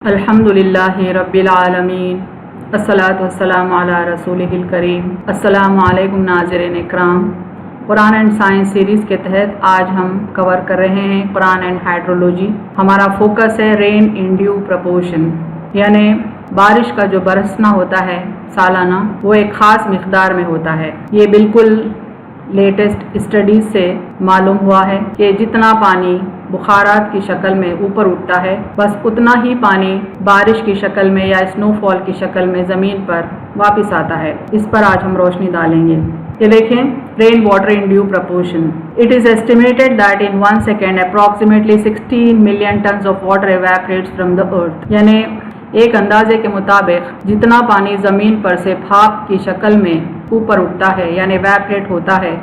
अल्हम्दुलिल्लाहि रब्बिल आलमीन अस्सलातु वस्सलामु अला रसूलिहिल करीम। अस्सलामु अलैकुम नाज़रीन इकराम। कुरान एंड साइंस सीरीज़ के तहत आज हम कवर कर रहे हैं कुरान एंड हाइड्रोलॉजी। हमारा फोकस है रेन इन ड्यू प्रपोर्शन, यानी बारिश का जो बरसना होता है सालाना वो एक ख़ास मिक़दार में होता है। ये बिल्कुल लेटेस्ट स्टडीज़ से मालूम हुआ है कि जितना पानी बुखारात की शक्ल में ऊपर उठता है बस उतना ही पानी बारिश की शक्ल में या स्नोफॉल की शक्ल में ज़मीन पर वापस आता है। इस पर आज हम रोशनी डालेंगे। ये देखें, rain water in due proportion. It is estimated that in 1 second approximately 16 million tons of water evaporates from the earth. यानी एक अंदाजे के मुताबिक जितना पानी ज़मीन पर से भाप की शक्ल में ऊपर उठता है यानी एवेपोरेट होता है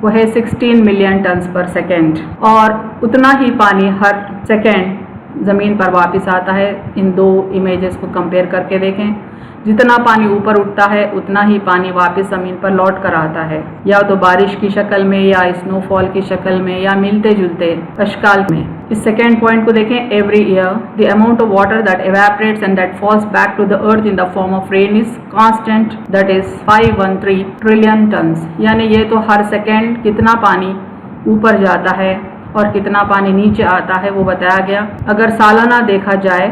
वो है 16 मिलियन टन्स पर सेकेंड, और उतना ही पानी हर सेकेंड ज़मीन पर वापस आता है। इन दो इमेजेस को कंपेयर करके देखें, जितना पानी ऊपर उठता है उतना ही पानी वापस ज़मीन पर लौट कर आता है, या तो बारिश की शक्ल में या स्नोफॉल की शक्ल में या मिलते जुलते अशकाल में। इस सेकेंड पॉइंट को देखें, every year the amount of water that evaporates and that falls back to the earth in the form of rain is constant, that is 513 trillion tons. यानी ये तो हर सेकेंड कितना पानी ऊपर जाता है और कितना पानी नीचे आता है वो बताया गया। अगर सालाना देखा जाए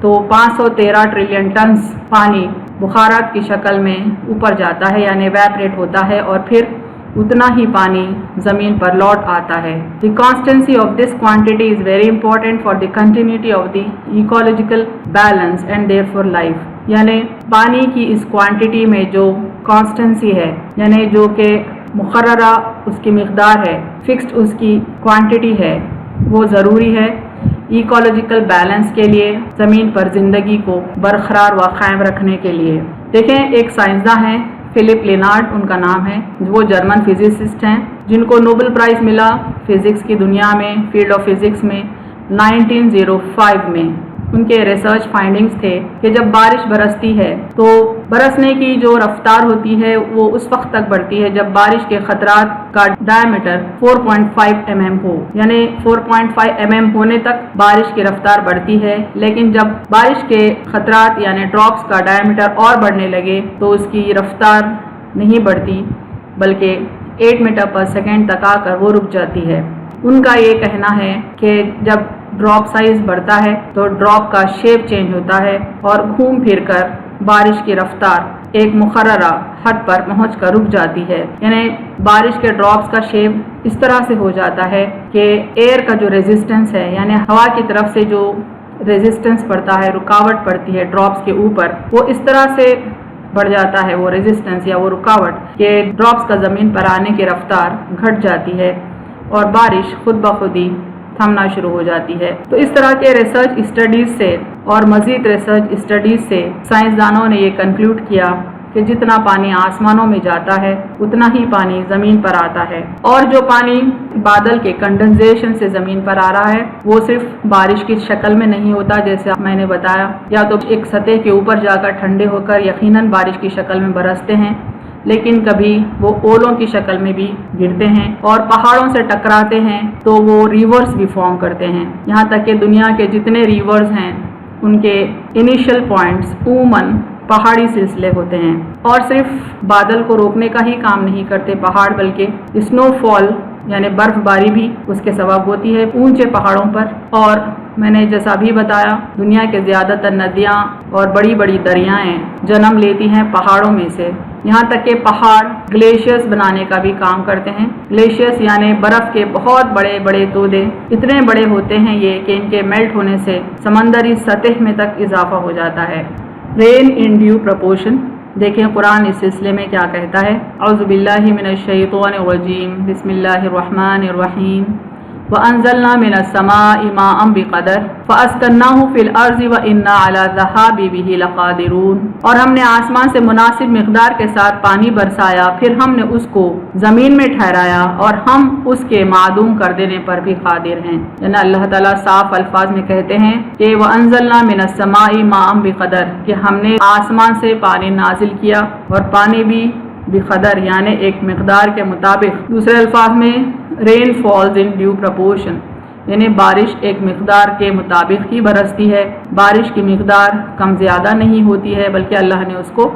तो 513 ट्रिलियन टन्स पानी बुखारात की शक्ल में ऊपर जाता है यानी एवेपोरेट होता है, और फिर उतना ही पानी ज़मीन पर लौट आता है। The constituency of this quantity is very important for the continuity of the ecological balance and therefore life. यानी पानी की इस क्वांटिटी में जो कॉन्स्टेंसी है, यानी जो कि मुकर्ररा उसकी मिक़दार है, फिक्स्ड उसकी क्वांटिटी है, वो ज़रूरी है इकोलॉजिकल बैलेंस के लिए, ज़मीन पर ज़िंदगी को बरकरार व कायम रखने के लिए। देखें, एक साइंसदान हैं फिलिप लेनार्ड उनका नाम है, वो जर्मन फिजिसिस्ट हैं जिनको नोबेल प्राइज़ मिला फिज़िक्स की दुनिया में, फील्ड ऑफ फिज़िक्स में 1905 में। उनके रिसर्च फाइंडिंग्स थे कि जब बारिश बरसती है तो बरसने की जो रफ्तार होती है वो उस वक्त तक बढ़ती है जब बारिश के खतरात का डायमीटर 4.5 mm हो, यानी 4.5 mm होने तक बारिश की रफ्तार बढ़ती है। लेकिन जब बारिश के खतरात यानी ड्रॉप्स का डायमीटर और बढ़ने लगे तो उसकी रफ्तार नहीं बढ़ती बल्कि 8 मीटर पर सेकेंड तक आकर वो रुक जाती है। उनका ये कहना है कि जब ड्रॉप साइज बढ़ता है तो ड्रॉप का शेप चेंज होता है और घूम फिर कर बारिश की रफ्तार एक मुकर्ररा हद पर पहुँच कर रुक जाती है। यानी बारिश के ड्रॉप्स का शेप इस तरह से हो जाता है कि एयर का जो रेजिस्टेंस है, यानी हवा की तरफ से जो रेजिस्टेंस पड़ता है, रुकावट पड़ती है ड्रॉप्स के ऊपर, वो इस तरह से बढ़ जाता है, वो रेजिस्टेंस या वो रुकावट के ड्रॉप्स का ज़मीन पर आने की रफ्तार घट जाती है और बारिश खुद ब खुद ही थमना शुरू हो जाती है। तो इस तरह के रिसर्च स्टडीज़ से और मज़ीद रिसर्च स्टडीज़ से साइंसदानों ने ये कंक्लूड किया कि जितना पानी आसमानों में जाता है उतना ही पानी ज़मीन पर आता है, और जो पानी बादल के कंडेंसेशन से ज़मीन पर आ रहा है वो सिर्फ बारिश की शक्ल में नहीं होता जैसे मैंने बताया, या तो एक सतह के ऊपर जाकर ठंडे होकर यकीनन बारिश की शक्ल में बरसते हैं, लेकिन कभी वो ओलों की शक्ल में भी गिरते हैं और पहाड़ों से टकराते हैं तो वो रिवर्स भी फॉर्म करते हैं। यहाँ तक कि दुनिया के जितने रिवर्स हैं उनके इनिशियल पॉइंट्स उमूमन पहाड़ी सिलसिले होते हैं, और सिर्फ बादल को रोकने का ही काम नहीं करते पहाड़, बल्कि स्नोफॉल यानी बर्फबारी भी उसके सबब होती है ऊंचे पहाड़ों पर। और मैंने जैसा भी बताया, दुनिया के ज़्यादातर नदियाँ और बड़ी बड़ी दरियाएँ जन्म लेती हैं पहाड़ों में से। यहाँ तक कि पहाड़ ग्लेशियर्स बनाने का भी काम करते हैं। ग्लेशियर्स यानी बर्फ़ के बहुत बड़े बड़े तोदे, इतने बड़े होते हैं ये कि इनके मेल्ट होने से समंदरी सतह में तक इजाफा हो जाता है। रेन इन ड्यू प्रपोर्शन, देखें कुरान इस सिलसिले में क्या कहता है। औज़ु बिल्लाहि मिनश शैतानिर रजीम, बिस्मिल्लाहिर रहमानिर रहीम। व अंज़लना मिनस समाई माअन बिक़दर फ़अस्कन्नाहु फ़िल अर्ज़ि व इन्ना अला ज़हाबि बिही लक़ादिरून। और हमने आसमान से मुनासिब मिक़दार के साथ पानी बरसाया, फिर हमने उसको ज़मीन में ठहराया और हम उसके मादूम कर देने पर भी क़ादिर हैं। यानी अल्लाह ताला साफ अल्फाज में कहते हैं कि व अंज़लना मिनस समाई माअन बिक़दर, कि हमने आसमान से पानी नाजिल किया और पानी भी बिक़दर यानी एक मिक़दार के मुताबिक। दूसरे अल्फाज में rain falls in due proportion, یعنی بارش ایک مقدار کے مطابق ہی برستی ہے، بارش کی مقدار کم زیادہ نہیں ہوتی ہے بلکہ اللہ نے اس کو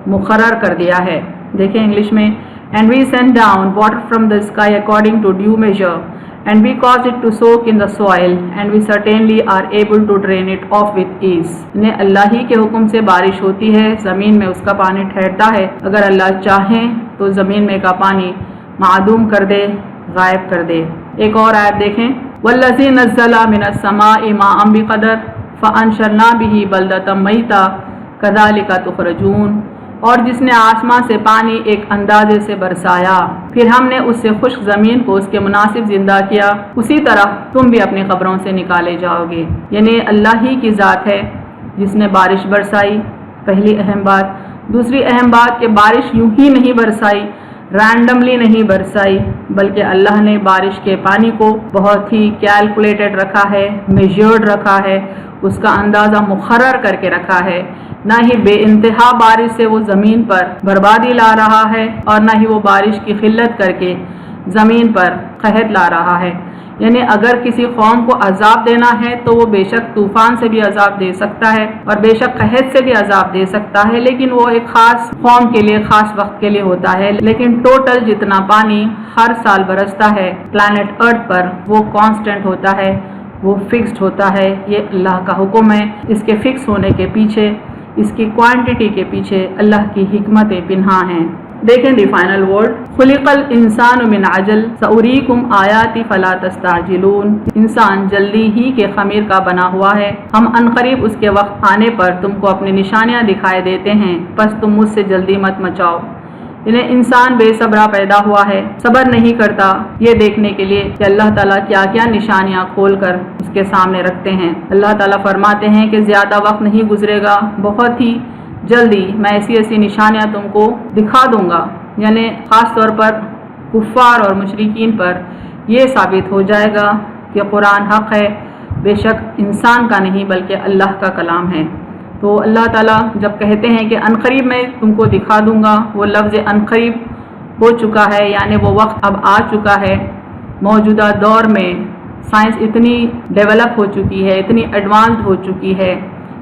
مقرر کر دیا ہے۔ دیکھیں انگلش میں، and we send down water from the sky according to due measure and we cause it to soak in the soil and we certainly are able to drain it off with ease۔ یعنی اللہ ہی کے حکم سے بارش ہوتی ہے، زمین میں اس کا پانی ٹھہرتا ہے، اگر اللہ چاہیں تو زمین میں کا پانی معدوم کر دے، غائب کر دے۔ ایک اور آیت دیکھیں، والذی نزل من السماء ماء بقدر فانشرنا به بلدۃ میتا کذالک تخرجون، اور جس نے آسمان سے پانی ایک اندازے سے برسایا، پھر ہم نے اس سے خشک زمین کو اس کے مناسب زندہ کیا، اسی طرح تم بھی اپنی قبروں سے نکالے جاؤ گے۔ یعنی اللہ ہی کی ذات ہے جس نے بارش برسائی، پہلی اہم بات۔ دوسری اہم بات کہ بارش یوں ہی نہیں برسائی، رینڈملی نہیں برسائی، بلکہ اللہ نے بارش کے پانی کو بہت ہی کیلکولیٹڈ رکھا ہے، میجرڈ رکھا ہے، اس کا اندازہ مقرر کر کے رکھا ہے۔ نہ ہی بے انتہا بارش سے وہ زمین پر بربادی لا رہا ہے اور نہ ہی وہ بارش کی قلت کر کے زمین پر قحط لا رہا ہے۔ یعنی اگر کسی قوم کو عذاب دینا ہے تو وہ بے شک طوفان سے بھی عذاب دے سکتا ہے اور بے شک قحط سے بھی عذاب دے سکتا ہے، لیکن وہ ایک خاص قوم کے لیے، خاص وقت کے لیے ہوتا ہے۔ لیکن ٹوٹل جتنا پانی ہر سال برستا ہے پلانٹ ارتھ پر، وہ کانسٹنٹ ہوتا ہے، وہ فکسڈ ہوتا ہے۔ یہ اللہ کا حکم ہے۔ اس کے فکس ہونے کے پیچھے، اس کی کوانٹٹی کے پیچھے اللہ کی حکمتیں پنہاں ہیں۔ دیکھیں دی فائنل ورڈ، خلق الانسان من عجل ساریکم آیاتی فلا تستعجلون۔ انسان جلدی ہی کے خمیر کا بنا ہوا ہے، ہم عنقریب اس کے وقت آنے پر تم کو اپنی نشانیاں دکھائے دیتے ہیں، پس تم مجھ سے جلدی مت مچاؤ۔ انہیں انسان بے صبرا پیدا ہوا ہے، صبر نہیں کرتا یہ دیکھنے کے لیے کہ اللہ تعالیٰ کیا کیا نشانیاں کھول کر اس کے سامنے رکھتے ہیں۔ اللہ تعالیٰ فرماتے ہیں کہ زیادہ وقت نہیں گزرے گا، بہت ہی جلدی میں ایسی نشانیاں تم کو دکھا دوں گا۔ یعنی خاص طور پر کفار اور مشرکین پر یہ ثابت ہو جائے گا کہ قرآن حق ہے، بے شک انسان کا نہیں بلکہ اللہ کا کلام ہے۔ تو اللہ تعالیٰ جب کہتے ہیں کہ عنقریب میں تم کو دکھا دوں گا، وہ لفظ عنقریب ہو چکا ہے، یعنی وہ وقت اب آ چکا ہے۔ موجودہ دور میں سائنس اتنی ڈیولپ ہو چکی ہے، اتنی ایڈوانسڈ ہو چکی ہے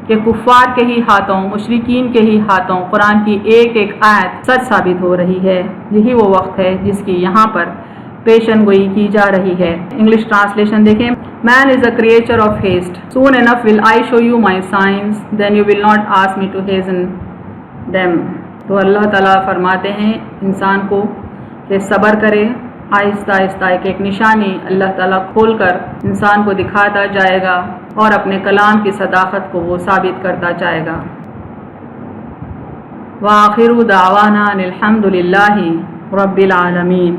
کہ کفار کے ہی ہاتھوں، مشرکین کے ہی ہاتھوں قرآن کی ایک ایک آیت سچ ثابت ہو رہی ہے۔ یہی وہ وقت ہے جس کی یہاں پر پیشن گوئی کی جا رہی ہے۔ انگلش ٹرانسلیشن دیکھیں، Man is a creature of haste. Soon enough will I show you my signs, then you will not ask me to hasten them. تو اللہ تعالیٰ فرماتے ہیں انسان کو کہ صبر کرے، آہستہ آہستہ ایک ایک نشانی اللہ تعالیٰ کھول کر انسان کو دکھاتا جائے گا اور اپنے کلام کی صداقت کو وہ ثابت کرتا جائے گا۔ وآخر دعوانا الحمد للہ رب العالمین۔